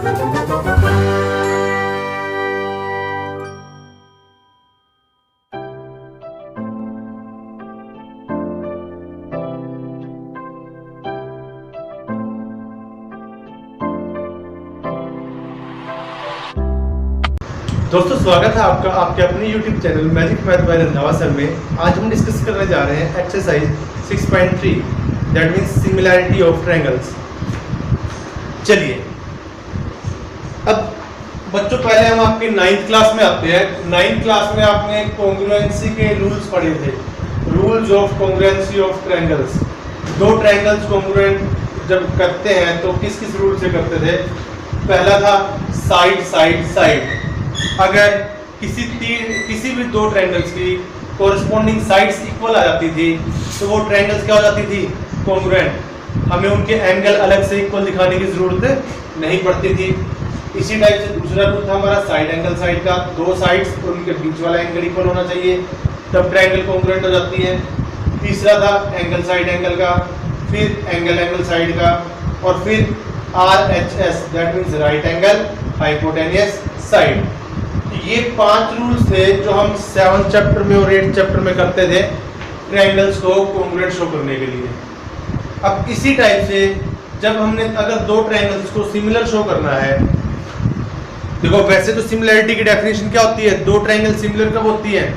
दोस्तों स्वागत है आपका आपके अपने YouTube channel magic math bye Randhawa sir में। आज हम डिस्कस करने जा रहे हैं exercise 6.3 that means similarity of triangles. चलिए अब बच्चों पहले हम आपके 9th क्लास में आते हैं। 9th क्लास में आपने कॉन्ग्रुएंसी के रूल्स पढ़े थे, rules of congruency of triangles. दो ट्रायंगल्स कॉन्ग्रुएंट जब करते हैं तो किस किस रूल से करते थे। पहला था साइड साइड साइड। अगर किसी भी दो ट्रायंगल्स की कोरिस्पोंडिंग साइड्स इक्वल आ जाती थी तो वो ट्रायंगल्स क्या हो जाती थी, कॉन्ग्रुएंट। हमें उनके एंगल अलग से इक्वल दिखाने की जरूरत नहीं पड़ती थी। इसी टाइप से दूसरा रूल था हमारा साइड एंगल साइड का। दो साइड्स और उनके बीच वाला एंगल इक्वल होना चाहिए तब ट्रायंगल कॉन्ग्रुएंट हो जाती है। तीसरा था एंगल साइड एंगल का, फिर एंगल एंगल साइड का, और फिर RHS that means right angle hypotenuse side. ये 5 रूल्स थे जो हम 7th चैप्टर में और 8th चैप्टर में करते थे ट्रायंगल्स को कॉन्ग्रुएंट शो करने के लिए। अब इसी टाइप से जब हमने अगर दो ट्रायंगल्स को सिमिलर शो करना है, देखो वैसे तो सिमिलैरिटी की डेफिनेशन क्या होती है, दो ट्रायंगल सिमिलर कब होती है,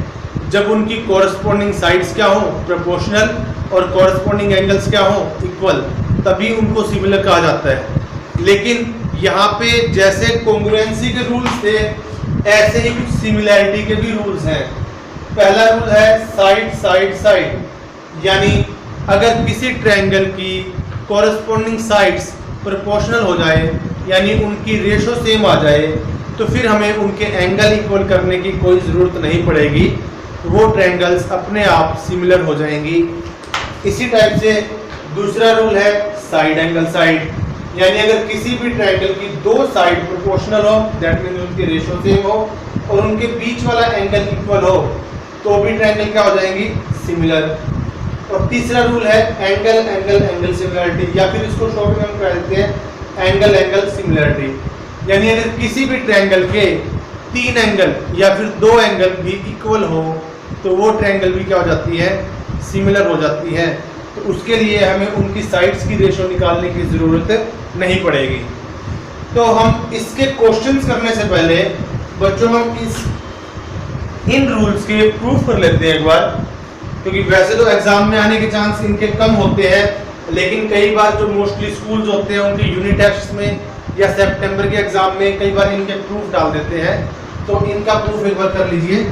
जब उनकी कोरिस्पोंडिंग साइड्स क्या हो, प्रोपोर्शनल, और कोरिस्पोंडिंग एंगल्स क्या हो, इक्वल, तभी उनको सिमिलर कहा जाता है। लेकिन यहाँ पे जैसे कॉन्ग्रुएंसी के रूल्स थे ऐसे ही कुछ सिमिलैरिटी के भी रूल्स हैं। पहला रूल है साइड साइड साइड, यानी अगर किसी ट्रायंगल की कोरिस्पोंडिंग साइड्स प्रोपोर्शनल हो जाए यानी उनकी रेशो सेम आ जाए तो फिर हमें उनके एंगल इक्वल करने की कोई ज़रूरत नहीं पड़ेगी, वो ट्रायंगल्स अपने आप सिमिलर हो जाएंगी। इसी टाइप से दूसरा रूल है साइड एंगल साइड, यानी अगर किसी भी ट्रायंगल की दो साइड प्रोपोर्शनल हो दैट मींस उनकी रेशो सेम हो और उनके बीच वाला एंगल इक्वल हो तो भी ट्रायंगल क्या हो जाएंगी, सिमिलर। और तीसरा रूल है एंगल एंगल एंगल सिमिलैरिटी, या फिर इसको शॉर्ट में हम कह देते हैं एंगल एंगल सिमिलैरिटी। यानी अगर किसी भी ट्रायंगल के 3 एंगल या फिर 2 एंगल भी इक्वल हो तो वो ट्रायंगल भी क्या हो जाती है, सिमिलर हो जाती है। तो उसके लिए हमें उनकी साइड्स की रेशो निकालने की ज़रूरत नहीं पड़ेगी। तो हम इसके क्वेश्चंस करने से पहले बच्चों हम इन रूल्स के प्रूफ कर लेते हैं एक बार, क्योंकि वैसे तो एग्जाम में आने के चांस इनके कम होते हैं, लेकिन कई बार जो मोस्टली स्कूल्स होते हैं उनके यूनिट टेस्ट में या सितंबर के एग्जाम में कई बार इनके प्रूफ डाल देते हैं। तो इनका प्रूफ एक बार कर लीजिए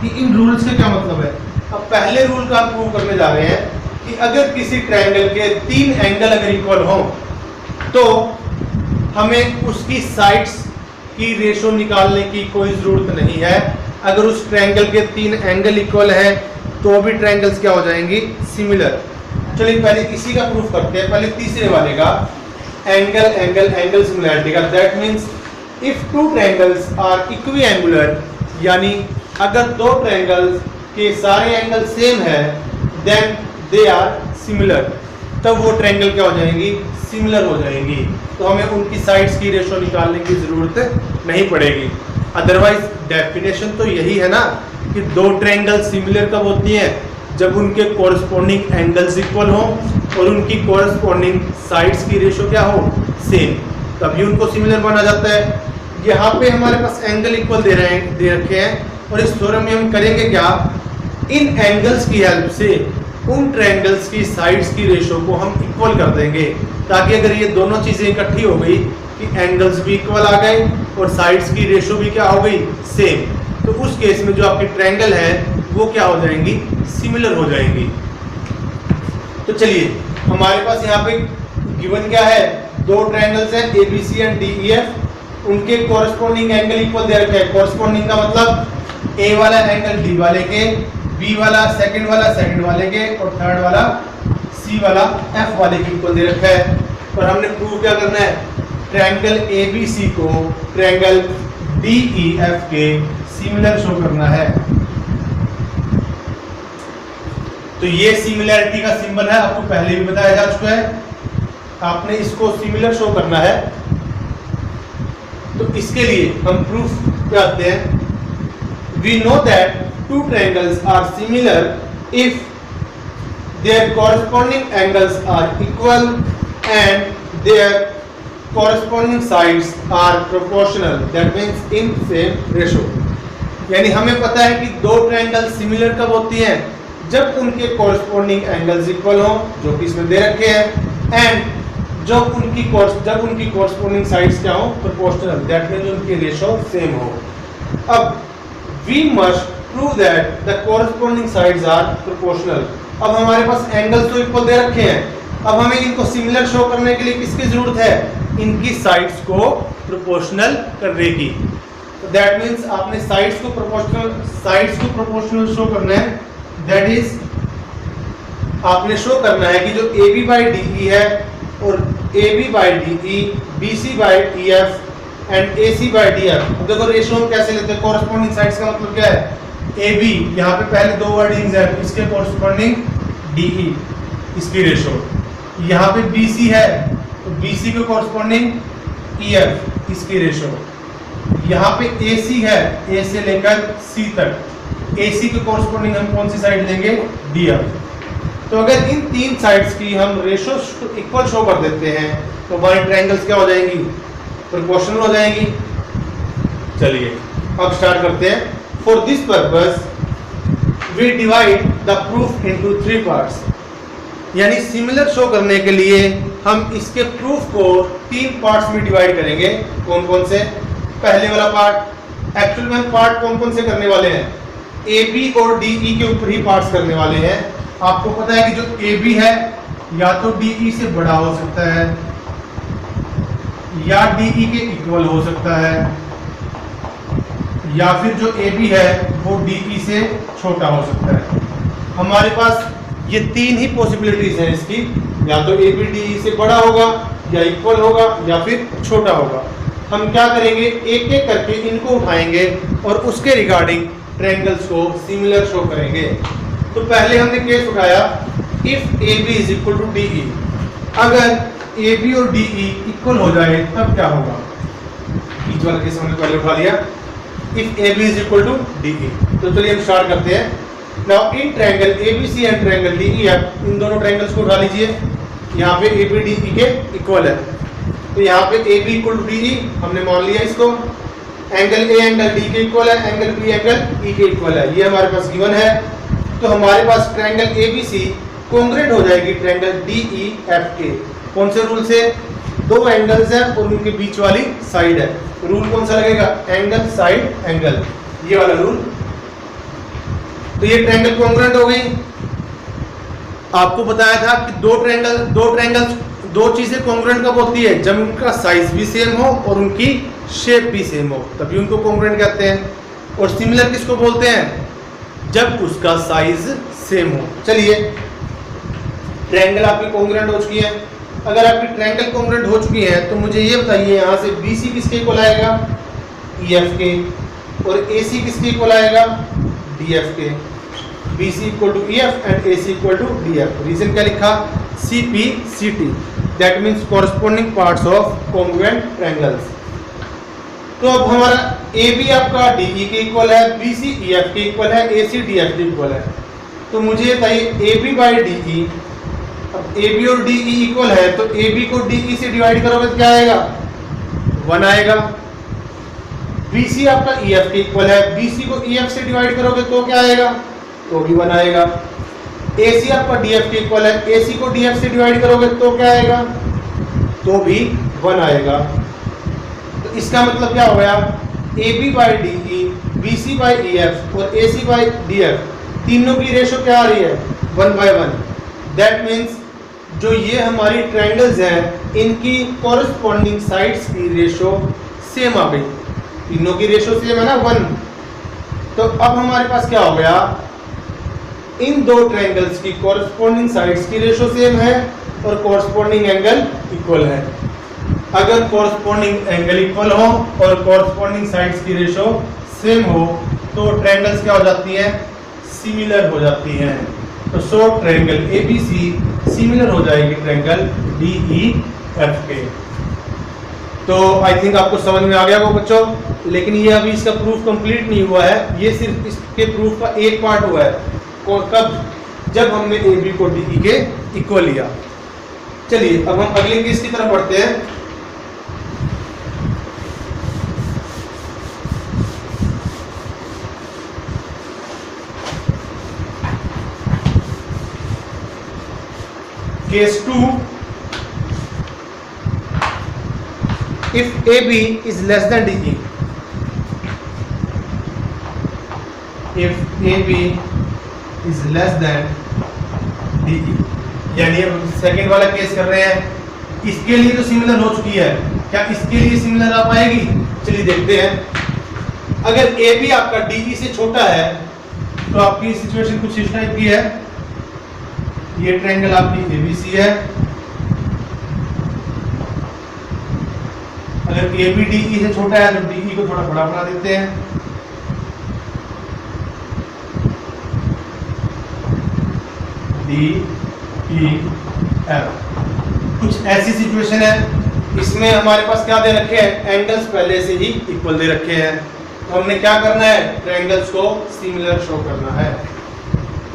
कि इन रूल्स का क्या मतलब है। अब पहले रूल का हम प्रूव करने जा रहे हैं कि अगर किसी ट्रायंगल के 3 एंगल अगर इक्वल हो तो हमें उसकी साइड्स की रेशो निकालने की कोई ज़रूरत नहीं है। अगर उस ट्रायंगल के 3 एंगल इक्वल है तो भी ट्रायंगल्स क्या हो जाएंगी, सिमिलर। चलिए पहले इसी का प्रूफ करते हैं, पहले तीसरे वाले का एंगल एंगल एंगल सिमिलैरिटी का। That means if 2 triangles are equiangular, यानी अगर दो ट्रायंगल्स के सारे एंगल सेम है देन दे आर सिमिलर, तब वो ट्रायंगल क्या हो जाएंगी, सिमिलर हो जाएंगी। तो हमें उनकी साइड्स की रेशो निकालने की ज़रूरत नहीं पड़ेगी। अदरवाइज डेफिनेशन तो यही है ना कि दो ट्रायंगल सिमिलर कब होती हैं, जब उनके कोरिस्पोंडिंग एंगल्स इक्वल हो और उनकी कोरिस्पोंडिंग साइड्स की रेशो क्या हो, सेम, तभी उनको सिमिलर माना जाता है। यहाँ पे हमारे पास एंगल इक्वल दे रखे हैं और इस थ्योरम में हम करेंगे क्या, इन एंगल्स की हेल्प से उन ट्रायंगल्स की साइड्स की रेशो को हम इक्वल कर देंगे, ताकि अगर ये दोनों चीज़ें इकट्ठी हो गई कि एंगल्स भी इक्वल आ गए और साइड्स की रेशो भी क्या हो गई, सेम, तो उस केस में जो आपकी ट्रायंगल है वो क्या हो जाएंगी, सिमिलर हो जाएंगी। तो चलिए हमारे पास यहाँ पे गिवन क्या है, दो ट्रायंगल्स हैं ABC एंड DEF, उनके कोरिस्पोंडिंग एंगल इक्वल दे रखे हैं। कोरिस्पोंडिंग का मतलब A वाला एंगल D वाले के, B वाला सेकंड वाले के, और थर्ड वाला C वाला F वाले के इक्वल दे रखा है। और हमने प्रूव क्या करना है, ट्रायंगल ABC को ट्रायंगल DEF के सिमिलर शो करना है। तो ये सिमिलैरिटी का सिंबल है, आपको पहले भी बताया जा चुका है। आपने इसको सिमिलर शो करना है तो इसके लिए हम प्रूफ पे आते हैं। We know that two triangles are similar if their corresponding angles are equal and their corresponding sides are proportional, that means in same ratio। यानी हमें पता है कि दो ट्रायंगल सिमिलर कब होती हैं, जब उनके कॉरस्पॉन्डिंग एंगल्स इक्वल हो, जो कि इसमें दे रखे हैं, एंड जब उनकी कॉरस्पॉन्डिंग साइड्स क्या हो, प्रोपोर्शनल, दैट मींस उनकी रेशो सेम हो। अब we must prove that the corresponding sides are proportional. अब हमारे पास एंगल्स तो इक्वल दे रखे हैं, अब हमें इनको सिमिलर शो करने के लिए किसकी जरूरत है, इनकी साइड्स को प्रोपोर्शनल करने की। दैट मींस आपने साइड्स को प्रोपोर्शनल शो करना है। दैट इज आपने शो करना है कि जो AB बाई DE है और AB by DE, BC by EF and AC by DF। देखो रेशो हम कैसे लेते हैं, कॉरस्पॉन्डिंग साइड्स का मतलब क्या है, AB यहाँ पे पहले दो वर्डिंग्स है, इसके कॉरस्पॉन्डिंग DE इसकी रेशो, यहाँ पे BC है तो BC के कॉरस्पॉन्डिंग EF इसकी रेशो, यहाँ पे AC है, A से लेकर C तक, AC के कॉरस्पॉन्डिंग हम कौन सी साइड लेंगे, DF। तो अगर इन तीन साइड्स की हम रेशो इक्वल शो कर देते हैं तो हमारी ट्रायंगल्स क्या हो जाएंगी, प्रोपोर्शनल हो जाएंगी। चलिए अब स्टार्ट करते हैं। For this purpose, we divide the proof into 3 parts। यानी सिमिलर शो करने के लिए हम इसके प्रूफ को 3 पार्ट्स में डिवाइड करेंगे। कौन कौन से, पहले वाला पार्ट, एक्चुअल में हम पार्ट कौन कौन से करने वाले हैं, AB और DE के ऊपर ही पार्ट्स करने वाले हैं। आपको पता है कि जो AB है या तो DE से बड़ा हो सकता है या DE के इक्वल हो सकता है, या फिर जो AB है वो DE से छोटा हो सकता है। हमारे पास ये तीन ही पॉसिबिलिटीज हैं इसकी, या तो AB DE से बड़ा होगा या इक्वल होगा या फिर छोटा होगा। हम क्या करेंगे, एक एक करके इनको उठाएंगे और उसके रिगार्डिंग ट्रायंगल्स को सिमिलर शो करेंगे। तो पहले हमने केस उठाया if AB is equal to DE। अगर AB और DE इक्वल हो जाए तब क्या होगा, बीच वाला केस हमने पहले उठा लिया, if AB is equal to DE। तो चलिए हम स्टार्ट करते हैं। Now in triangle ABC and triangle DEF, इन दोनों ट्रायंगल्स को उठा लीजिए। यहाँ पे AB DE के इक्वल है, तो यहाँ पे AB इक्वल टू DE हमने मान लिया इसको। एंगल A एंगल D के इक्वल है, एंगल B एंगल E के इक्वल है, ये हमारे पास गिवन है। तो हमारे पास ट्रायंगल ABC कॉन्ग्रुएंट हो जाएगी ट्रायंगल DEF के। कौन से रूल से, दो एंगल्स हैं और उनके बीच वाली साइड है, रूल कौन सा लगेगा, एंगल साइड एंगल, ये वाला रूल। तो ये ट्रायंगल कॉन्ग्रुएंट हो गई। आपको बताया था कि दो चीजें कॉन्ग्रुएंट कब होती है, जब उनका साइज भी सेम हो और उनकी शेप भी सेम हो, तभी उनको कॉन्ग्रुएंट कहते हैं। और सिमिलर किसको बोलते हैं, जब उसका साइज सेम हो। चलिए ट्रायंगल आपकी कॉन्ग्रुएंट हो चुकी है। अगर आपकी ट्रायंगल कॉन्ग्रुएंट हो चुकी है तो मुझे ये बताइए, यहाँ से BC किसके इक्वल आएगा, EF के, और AC किसके इक्वल आएगा, DF के। BC equal to EF and AC equal to DF। Reason क्या लिखा, CP/CT, that means corresponding parts of congruent triangles. तो अब हमारा AB आपका DE के इक्वल है, BC EF के इक्वल है, AC DF के इक्वल है। तो मुझे बताइए AB बाई DE, अब AB और DE इक्वल है तो AB को DE से डिवाइड करोगे तो क्या आएगा, 1 आएगा। BC आपका EF के इक्वल है, BC को EF से डिवाइड करोगे तो क्या आएगा, तो भी 1 आएगा। AC आपका DF के इक्वल है, AC को DF से डिवाइड करोगे तो क्या आएगा, तो भी 1 आएगा। तो इसका मतलब क्या हो गया, AB by DE, BC by EF और AC बाई DF तीनों की रेशो क्या आ रही है, 1/1। दैट मीन्स जो ये हमारी ट्रायंगल्स हैं इनकी कॉरस्पॉन्डिंग साइड्स की रेशो सेम आ गई, तीनों की रेशो सेम है ना, 1। तो अब हमारे पास क्या हो गया, इन दो ट्रायंगल्स की कॉरस्पॉन्डिंग साइड्स की रेशो सेम है और कॉरस्पॉन्डिंग एंगल इक्वल है। अगर कॉरस्पॉन्डिंग एंगल इक्वल हो और कॉरस्पॉन्डिंग साइड्स की रेशो सेम हो तो ट्रायंगल्स क्या हो जाती हैं, सिमिलर हो जाती हैं। तो सो ट्रायंगल ABC सिमिलर हो जाएगी ट्रायंगल DEF के। तो आई थिंक आपको समझ में आ गया वो बच्चों, लेकिन ये अभी इसका प्रूफ कंप्लीट नहीं हुआ है, ये सिर्फ इसके प्रूफ का एक पार्ट हुआ है। कब? जब हमने ए बी को डी के इक्वल लिया। चलिए अब हम अगले केस की तरफ बढ़ते हैं। Case 2, if AB is less than DE, if AB is less than DE, यानी अब सेकेंड वाला केस कर रहे हैं। इसके लिए तो सिमिलर हो चुकी है, क्या इसके लिए सिमिलर आ पाएगी? चलिए देखते हैं। अगर AB आपका DE से छोटा है तो आपकी सिचुएशन कुछ इस टाइप की है। ये ट्रायंगल आपकी ABC है। अगर AB DE से छोटा है तो DE को थोड़ा बड़ा बना देते हैं। DEF कुछ ऐसी सिचुएशन है, इसमें हमारे पास क्या दे रखे हैं? एंगल्स पहले से ही इक्वल दे रखे हैं। तो हमने क्या करना है? ट्रायंगल्स को सिमिलर शो करना है।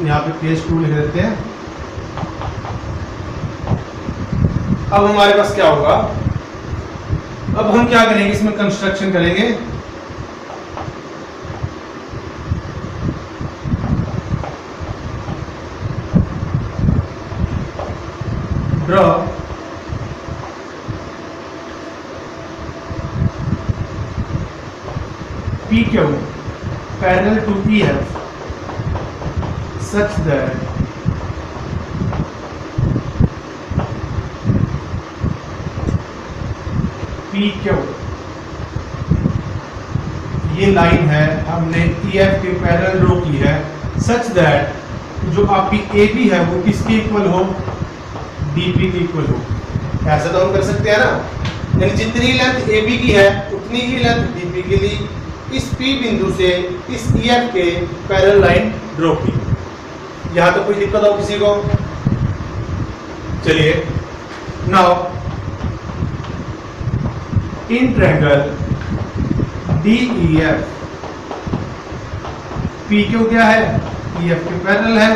यहाँ पे केस 2 लिख देते हैं। अब हमारे पास क्या होगा? अब हम क्या करेंगे? इसमें कंस्ट्रक्शन करेंगे। Draw PQ parallel to EF such that PQ ये लाइन है, हमने EF के पैरेलल ड्रॉ की है, सच दैट जो आपकी AB है वो किसके इक्वल हो? DP के इक्वल हो। ऐसा तो हम कर सकते हैं ना, यानी जितनी लेंथ AB की है उतनी ही लेंथ DP के लिए इस P बिंदु से इस EF के पैरेलल लाइन ड्रॉ की। यहाँ तो कोई दिक्कत हो किसी को? चलिए now in triangle DEF PQ क्या है? EF के पैरेलल है।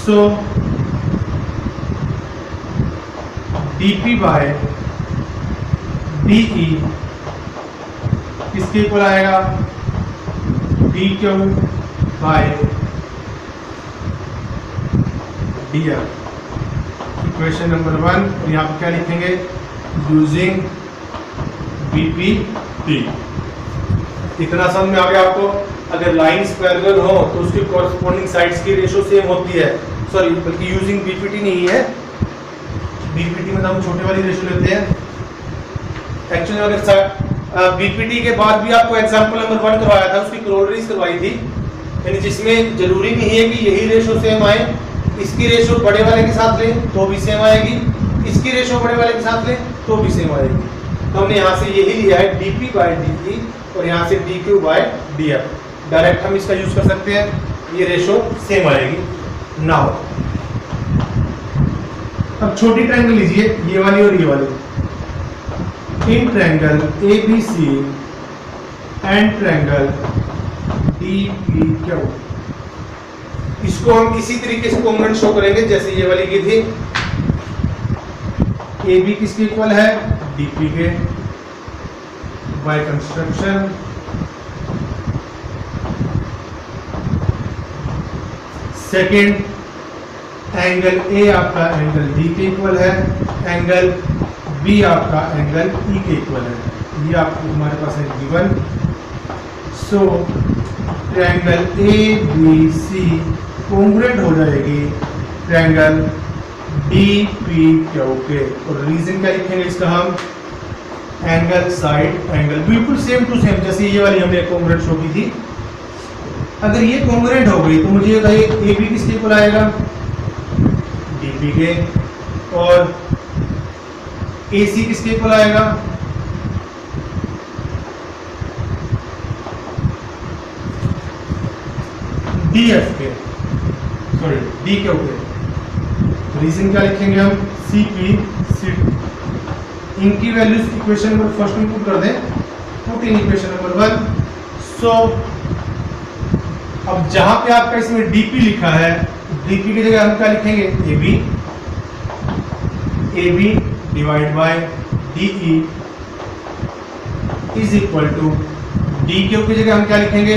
सो DP बाय DE किसके इक्वल आएगा? DQ by DF। Equation number 1, और यहाँ पे क्या लिखेंगे? Using BPT। इतना समझ में आ गया आपको? अगर लाइंस पैरेलल हो तो उसकी कॉरस्पॉन्डिंग साइड्स की रेशो सेम होती है। सॉरी, बल्कि यूजिंग BPT नहीं है, BPT में हम छोटे वाली रेशो लेते हैं। एक्चुअली अगर BPT के बाद भी आपको एग्जांपल नंबर 1 करवाया था, उसकी क्रोलरीज करवाई थी, यानी जिसमें जरूरी नहीं है कि यही रेशो सेम आए। इसकी रेशो बड़े वाले के साथ लें तो भी सेम आएगी, इसकी रेशो बड़े वाले के साथ लें तो भी सेम आएगी। तो हमने यहाँ से यही लिया है DP बाय DE और यहाँ से DQ बाय DF। डायरेक्ट हम इसका यूज कर सकते हैं, ये रेशो सेम आएगी। नाउ अब छोटी ट्रायंगल लीजिए, ये वाली और ये वाली। In triangle ABC and triangle DPQ, इसको हम इसी तरीके से कॉम्पोनेंट शो करेंगे जैसे ये वाली की थी। AB किसके इक्वल है? DP के। By construction second, angle A आपका एंगल D के इक्वल है, एंगल B आपका एंगल E के इक्वल है। ये आपको हमारे पास है गिवन। सो ट्रायंगल ABC कॉन्ग्रुएंट हो जाएगी ट्रायंगल DPQ के। और रीजन क्या लिखेंगे इसका? हम एंगल साइड एंगल, बिल्कुल सेम टू सेम जैसे ये वाली हमने कॉन्ग्रुएंट शो की थी। अगर ये कॉन्ग्रुएंट हो गई तो मुझे ये बताइए AB किसके इक्वल आएगा? DP के। और AC किसके इक्वल आएगा? DF के, सॉरी DQ के। रीजन क्या लिखेंगे हम? CP इनकी वैल्यूज इक्वेशन नंबर फर्स्ट में पुट कर दें, पुट इन इक्वेशन नंबर 1। सो अब जहां पे आपका इसमें डीपी लिखा है, डीपी की जगह हम क्या लिखेंगे, AB divide by DE is equal to DQ की जगह हम क्या लिखेंगे,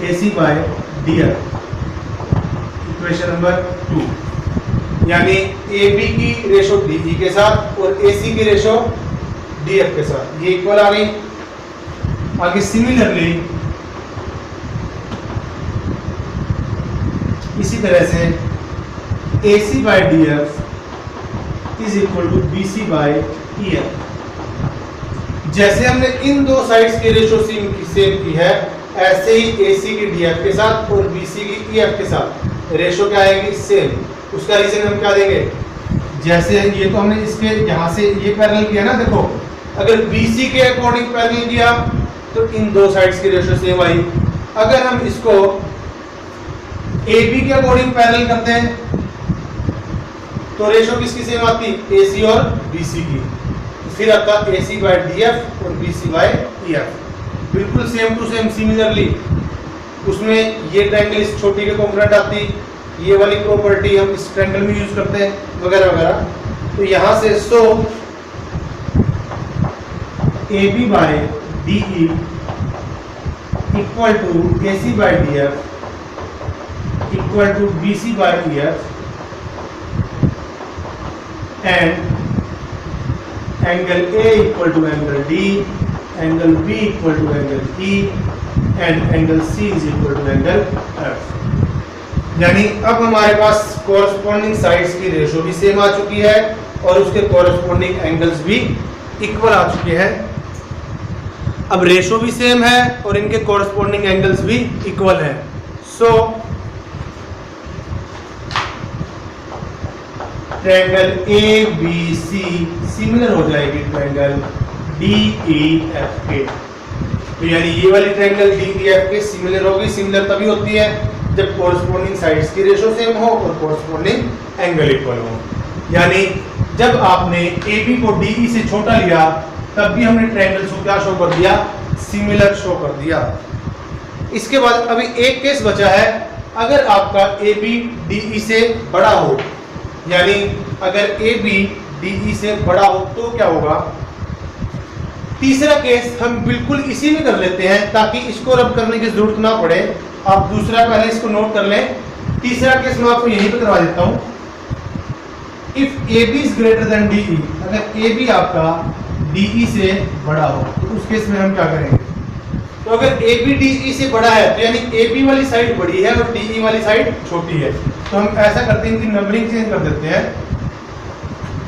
AC by DF, equation number 2। यानी AB की रेशो DE के साथ और AC की रेशो DF के साथ, ये इक्वल आ गई। आगे सिमिलरली इसी तरह से AC by DF is equal to BC by EF। जैसे हमने इन दो साइड्स की रेशो सेम की है, ऐसे ही AC की DF के साथ और BC की EF के साथ रेशो क्या आएगी, सेम। उसका रीजन हम क्या देंगे, जैसे ये तो हमने इसके यहाँ से ये पैरेलल किया ना, देखो अगर BC के अकॉर्डिंग पैरेलल किया तो इन दो साइड्स की रेशो सेम आई। अगर हम इसको AB के अकॉर्डिंग पैरेलल करते हैं तो रेशो किसकी सेम आती, AC और BC की, फिर आता AC बाय DF और BC बाय EF, बिल्कुल सेम टू सेम। सिमिलरली उसमें ये ट्रायंगल इस छोटी के कॉम्पोनेंट आती, ये वाली प्रॉपर्टी हम इस ट्रायंगल में यूज करते हैं वगैरह वगैरह। तो यहाँ से so AB by DE equal to AC by DF equal to BC by EF and angle A equal to angle D, angle B equal to angle E and angle C is equal to angle F। यानी अब हमारे पास corresponding sides की ratio भी same आ चुकी है और उसके कोरस्पॉन्डिंग एंगल्स भी इक्वल आ चुके हैं। अब रेशो भी सेम है और इनके कोरस्पॉन्डिंग एंगल्स भी इक्वल है। सो ट्रायंगल ABC सिमिलर हो जाएगी ट्रायंगल DEF के। तो यानी ये वाली ट्रायंगल DEF के सिमिलर होगी। सिमिलर तभी होती है जब कोरस्पॉन्डिंग साइड्स की रेशो सेम हो और कोरस्पॉन्डिंग एंगल इक्वल हो। यानी जब आपने AB को DE से छोटा लिया तब भी हमने ट्रायंगल को क्या शो कर दिया, सिमिलर शो कर दिया। इसके बाद अभी एक केस बचा है, अगर आपका AB DE से बड़ा हो, यानी अगर AB DE से बड़ा हो तो क्या होगा। तीसरा केस हम बिल्कुल इसी में कर लेते हैं ताकि इसको रब करने की जरूरत ना पड़े। आप दूसरा पहले इसको नोट कर लें। तीसरा केस मैं आपको यहीं पे करवा देता हूं। If AB is greater than DE, अगर AB आपका DE से बड़ा हो तो उस केस में हम क्या करेंगे, तो अगर AB DE से बड़ा है तो यानी AB वाली साइड बड़ी है और DE वाली साइड छोटी है, तो हम ऐसा करते हैं कि नंबरिंग चेंज कर देते हैं।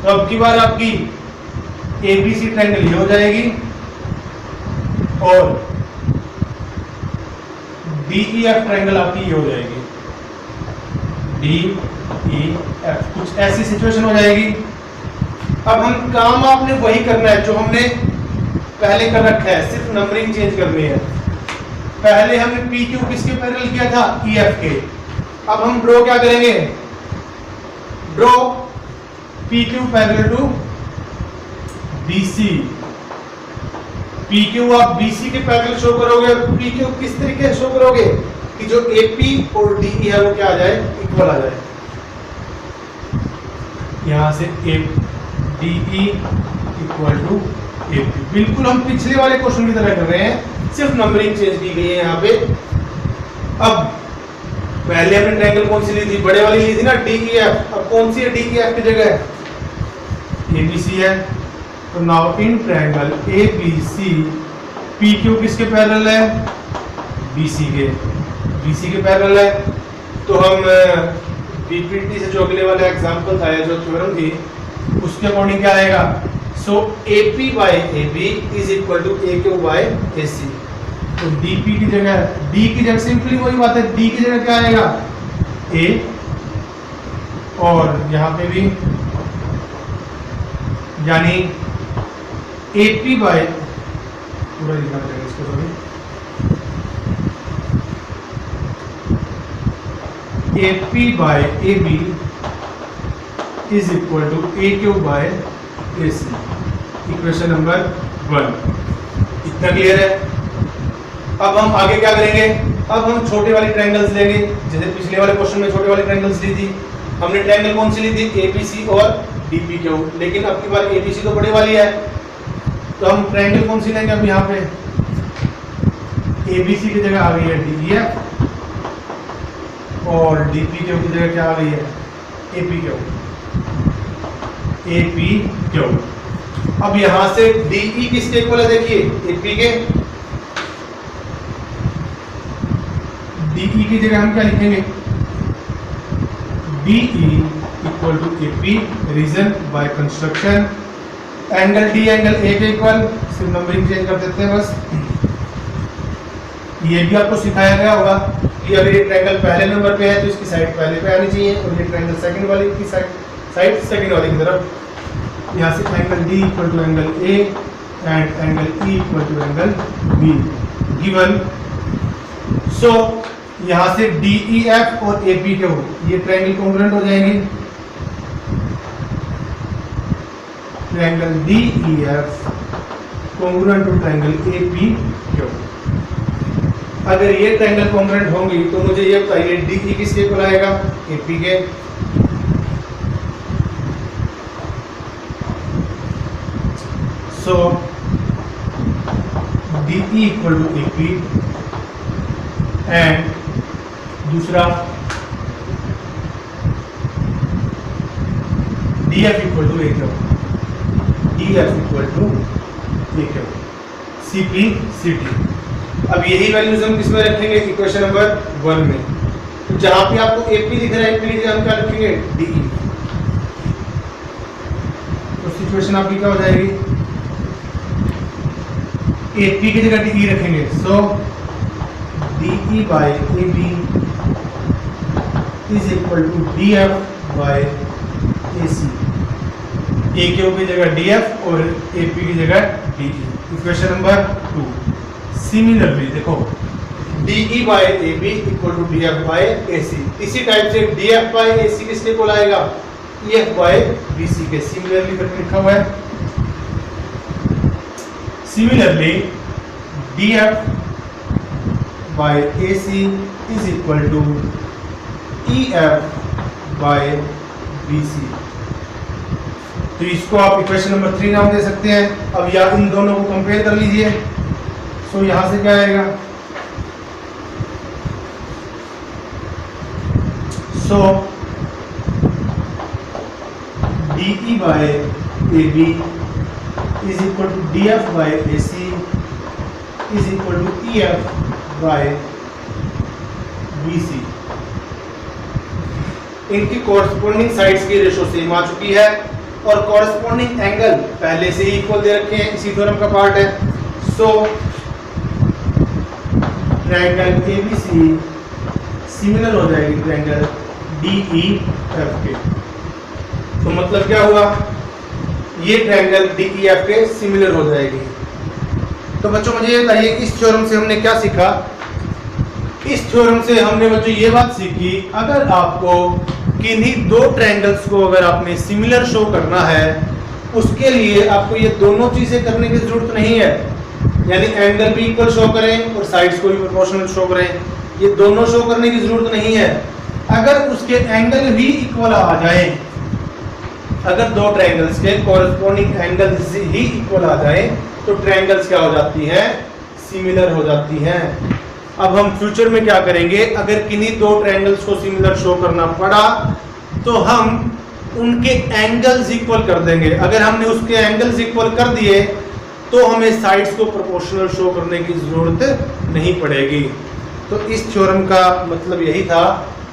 तो अब की बार आपकी ABC ट्रायंगल ये हो जाएगी और DEF ट्रायंगल आपकी ये हो जाएगी, DEF। कुछ ऐसी सिचुएशन हो जाएगी। अब हम काम आपने वही करना है जो हमने पहले कर रखा है, सिर्फ नंबरिंग चेंज करनी है। पहले हमने PQ किसके पैरेलल किया था, EF के। अब हम ड्रॉ क्या करेंगे, draw PQ parallel to BC। PQ आप BC के पैरेलल शो करोगे। PQ किस तरीके से शो करोगे कि जो AP और DE है वो क्या आ जाए, इक्वल आ जाए। यहां से DE इक्वल टू AP, बिल्कुल हम पिछले वाले क्वेश्चन की तरह कर रहे हैं, सिर्फ नंबरिंग चेंज की गई है यहाँ पे। अब पहले हमने ट्रायंगल कौन सी ली थी, बड़े वाली ली थी ना, DEF। अब कौन सी है DEF की जगह, ABC है। तो now in triangle ABC PQ किसके पैरेलल है, BC के पैरेलल है। तो हम BPT से जो अगले वाला एग्जांपल था, जो थ्योरम थी, उसके अकॉर्डिंग क्या आएगा। So AP by AB is equal to AQ by AC। तो DP की जगह, D की जगह सिंपली वही बात है, D की जगह क्या आएगा, A, और यहाँ पे भी यानी AP बाय, पूरा लिखना पड़ेगा इसको, AP by AB is equal to AQ by AC। Equation number 1। इतना क्लियर है। अब हम आगे क्या करेंगे, अब हम छोटे वाली ट्रायंगल्स लेंगे। जैसे पिछले वाले क्वेश्चन में छोटे वाली ट्रायंगल्स ली थी हमने, ट्रायंगल कौन सी ली थी, ABC और DPQ। लेकिन अब की बार ABC तो बड़े वाली है, तो हम ट्रायंगल कौन सी लेंगे अब यहाँ पे, ABC की जगह आ गई है DEF और DPQ की जगह क्या आ गई है, APQ। अब यहां से DE किसके इक्वल है, देखिए AP के। DE की जगह हम क्या लिखेंगे, DE equal to AP, reason by construction. Angle D angle A के इक्वल, सिर्फ नंबरिंग चेंज कर देते हैं बस। ये भी आपको सिखाया गया होगा कि अगर ये ट्रायंगल पहले नंबर पे है तो इसकी साइड पहले पे आनी चाहिए, और ये ट्रायंगल सेकंड वाली की साइड सेकंड वाली की तरफ। यहाँ से angle D equal to angle A and angle E equal to angle B given. So यहाँ से DEF और APQ ये ट्रायंगल कॉन्ग्रुएंट हो जाएंगे। Triangle DEF congruent to triangle APQ। अगर ये ट्रायंगल कॉन्ग्रुएंट होंगी तो मुझे ये बताइए DE किसके इक्वल आएगा, AP के। So DE equal to AP and दूसरा DF equal to AQ। DF equal to AQ CP CT। अब यही वैल्यूज हम किसमें रखेंगे, इक्वेशन नंबर 1 में। तो जहां पे आपको AP दिख रहा है AP की जगह हम क्या रखेंगे, DE। तो सिचुएशन आपकी क्या हो जाएगी, AP की जगह DE रखेंगे। So DE by AB is equal to DF by AC। AQ की जगह DF और AP की जगह DE। Equation number 2। सिमिलरली देखो DE by AB equal to DF by AC। इसी टाइप से DF बाय AC किसके इक्वल आएगा, EF बाय BC के। सिमिलरली करके लिखा हुआ है। Similarly DF by AC is equal to EF by BC। तो इसको आप इक्वेशन नंबर 3 नाम दे सकते हैं। अब या इन दोनों को कंपेयर कर लीजिए। सो यहां से क्या आएगा, so DE by AB is equal to DF by AC is equal to EF by BC। इनकी कॉरस्पॉन्डिंग साइड्स की रेशो सेम आ चुकी है और कॉरस्पॉन्डिंग एंगल पहले से ही इक्वल दे रखे हैं, इसी थ्योरम का पार्ट है। सो ट्रायंगल ABC सिमिलर हो जाएगी ट्रायंगल DEF के। तो मतलब क्या हुआ, ये ट्रायंगल DEF के सिमिलर हो जाएगी। तो बच्चों मुझे ये बताइए इस थ्योरम से हमने क्या सीखा। इस थ्योरम से हमने बच्चों ये बात सीखी, अगर आपको किन्हीं दो ट्रायंगल्स को अगर आपने सिमिलर शो करना है, उसके लिए आपको ये दोनों चीजें करने की जरूरत नहीं है। यानी एंगल भी इक्वल शो करें और साइड्स को भी प्रोपोर्शनल शो करें, ये दोनों शो करने की जरूरत नहीं है। अगर उसके एंगल भी इक्वल आ जाए, अगर दो ट्रायंगल्स के कॉरस्पॉन्डिंग एंगल्स ही इक्वल आ जाए तो ट्रायंगल्स क्या हो जाती हैं, सिमिलर हो जाती हैं। अब हम फ्यूचर में क्या करेंगे, अगर किन्हीं दो ट्रायंगल्स को सिमिलर शो करना पड़ा तो हम उनके एंगल्स इक्वल कर देंगे। अगर हमने उसके एंगल्स इक्वल कर दिए तो हमें साइड्स को प्रोपोर्शनल शो करने की जरूरत नहीं पड़ेगी। तो इस थ्योरम का मतलब यही था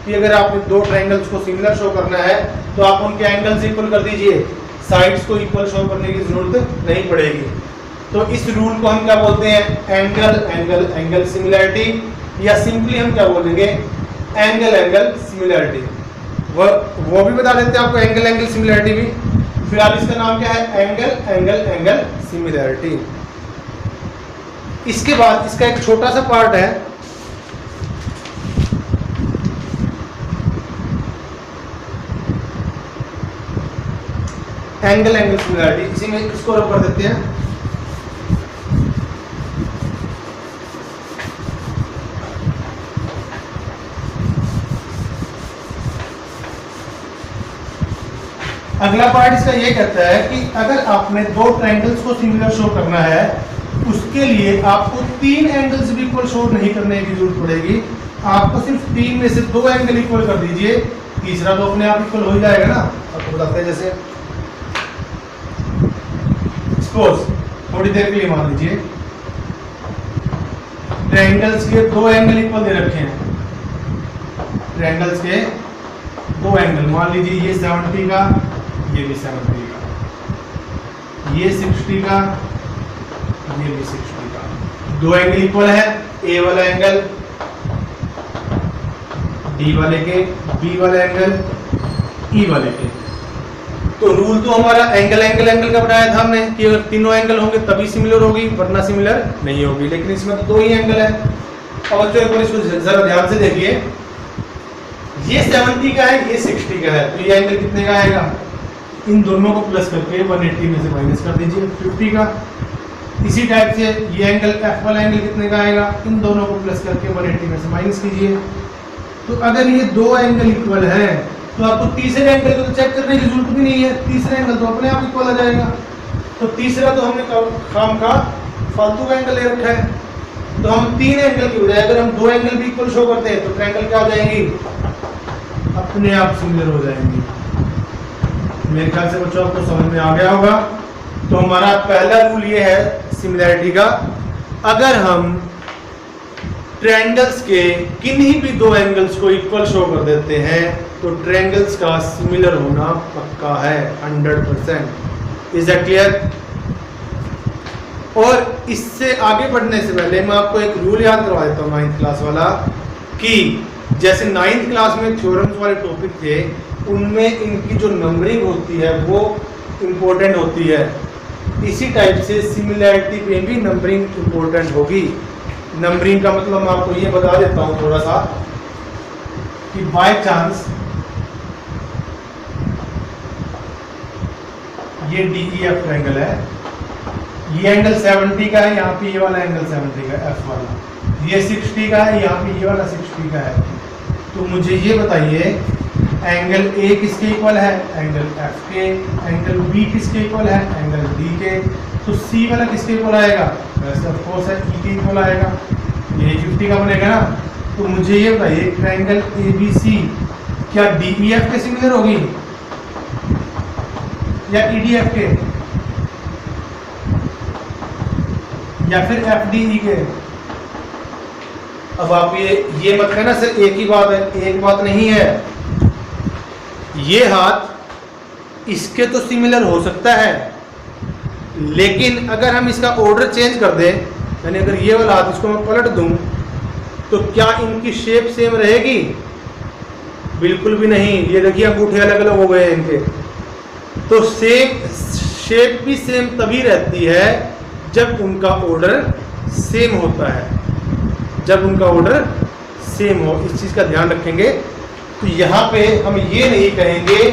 कि अगर आपने दो ट्रायंगल्स को सिमिलर शो करना है तो आप उनके एंगल्स इक्वल कर दीजिए, साइड्स को इक्वल शो करने की जरूरत नहीं पड़ेगी। तो इस रूल को हम क्या बोलते हैं, एंगल एंगल एंगल सिमिलैरिटी, या सिंपली हम क्या बोलेंगे, एंगल एंगल सिमिलैरिटी। वो भी बता देते हैं आपको, एंगल एंगल सिमिलैरिटी भी। फिलहाल इसका नाम क्या है, एंगल एंगल एंगल सिमिलैरिटी। इसके बाद इसका एक छोटा सा पार्ट है, एंगल एंगल सिमिलैरिटी, इसी में इसको रब कर देते हैं। अगला पार्ट इसका ये कहता है कि अगर आपने दो ट्रायंगल्स को सिमिलर शो करना है, उसके लिए आपको तीन एंगल्स भी इक्वल शो नहीं करने की जरूरत पड़ेगी। आपको सिर्फ तीन में से दो एंगल इक्वल कर दीजिए, तीसरा तो अपने आप इक्वल हो ही जाएगा ना। आपको बताते हैं, जैसे सपोज थोड़ी देर के लिए मान लीजिए ट्रायंगल्स के दो एंगल इक्वल दे रखे हैं। ट्रायंगल्स के दो एंगल मान लीजिए, ये 70 का, ये भी 70 का, ये 60 का, ये भी 60 का। दो एंगल इक्वल है, ए वाला एंगल डी वाले के, बी वाला एंगल ई वाले के। तो रूल तो हमारा एंगल एंगल एंगल का बनाया था हमने कि अगर तीनों एंगल होंगे तभी सिमिलर होगी, वरना सिमिलर नहीं होगी। लेकिन इसमें तो दो ही एंगल है। अब बच्चों एक बार इसको जरा ध्यान से देखिए, ये 70 का है, ये 60 का है, तो ये एंगल कितने का आएगा? इन दोनों को प्लस करके 180 में से माइनस कर दीजिए 50 का। इसी टाइप से ये एंगल एफ वाला एंगल कितने का आएगा? इन दोनों को प्लस करके 180 में से माइनस कीजिए। तो अगर ये दो एंगल इक्वल है तो आपको तीसरे एंगल को तो चेक करने की जरूरत भी नहीं है, तीसरा एंगल तो अपने आप इक्वल आ जाएगा। तो तीसरा तो हमने काम का फालतू का एंगल ले रखा है, तो हम तीन एंगल की बजाय अगर हम दो एंगल भी इक्वल शो करते हैं तो ट्रायंगल क्या हो जाएंगी? अपने आप सिमिलर हो जाएंगी। मेरे ख्याल से बच्चों आपको समझ में आ गया होगा। तो हमारा पहला रूल ये है सिमिलैरिटी का, अगर हम ट्रायंगल्स के किन्हीं भी दो एंगल्स को इक्वल शो कर देते हैं तो ट्रायंगल्स का सिमिलर होना पक्का है 100%। Is that clear? और इससे आगे बढ़ने से पहले मैं आपको एक रूल याद करवा देता हूँ 9th क्लास वाला, कि जैसे 9th क्लास में थ्योरम्स वाले टॉपिक थे, उनमें इनकी जो नंबरिंग होती है वो इम्पोर्टेंट होती है। इसी टाइप से सिमिलैरिटी पे भी नंबरिंग इम्पोर्टेंट होगी। नंबरिंग का मतलब मैं आपको ये बता देता हूँ थोड़ा सा, कि बाय चांस ये DEF ट्रायंगल है, ये एंगल 70 का है, यहाँ पे ये वाला एंगल 70 का है, F वाला, ये 60 का है, यहाँ पे ये वाला 60 का है। तो मुझे ये बताइए एंगल A किसके इक्वल है? एंगल F के। एंगल B किसके इक्वल है? एंगल D के। तो C वाला किसके इक्वल आएगा? वैसे ऑफ कोर्स है E के इक्वल आएगा, ये 50 का बनेगा ना। तो मुझे ये बताइए ट्रायंगल ABC क्या DEF के सिमिलर होगी या EDF के या फिर FDE के? अब आप ये मत कहना सर एक ही बात है, एक बात नहीं है। ये हाथ इसके तो सिमिलर हो सकता है, लेकिन अगर हम इसका ऑर्डर चेंज कर दें, यानी अगर ये वाला हाथ इसको मैं पलट दूं तो क्या इनकी शेप सेम रहेगी? बिल्कुल भी नहीं। ये देखिए अंगूठे अलग अलग हो गए हैं इनके। तो सेम शेप भी सेम तभी रहती है जब उनका ऑर्डर सेम होता है, जब उनका ऑर्डर सेम हो। इस चीज़ का ध्यान रखेंगे। तो यहाँ पे हम ये नहीं कहेंगे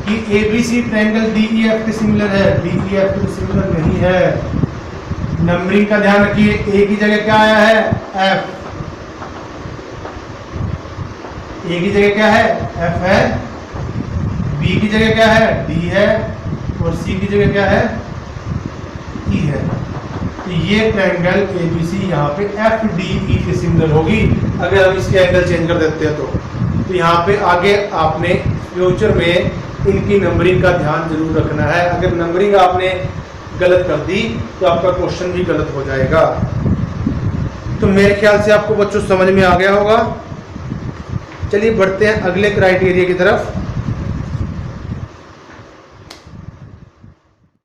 कि ABC ट्रायंगल DEF के सिमिलर है, DEF के सिमिलर नहीं है। नंबरिंग का ध्यान रखिए, A की जगह क्या आया है? F। A की जगह क्या है? F है। B की जगह क्या है? D है। और C की जगह क्या है? E है। तो ये ट्रायंगल ABC यहाँ पे FDE के सिमिलर होगी अगर हम इसके एंगल चेंज कर देते हैं। तो यहाँ पे आगे आपने फ्यूचर में इनकी नंबरिंग का ध्यान जरूर रखना है। अगर नंबरिंग आपने गलत कर दी तो आपका क्वेश्चन भी गलत हो जाएगा। तो मेरे ख्याल से आपको बच्चों समझ में आ गया होगा। चलिए बढ़ते हैं अगले क्राइटेरिया की तरफ।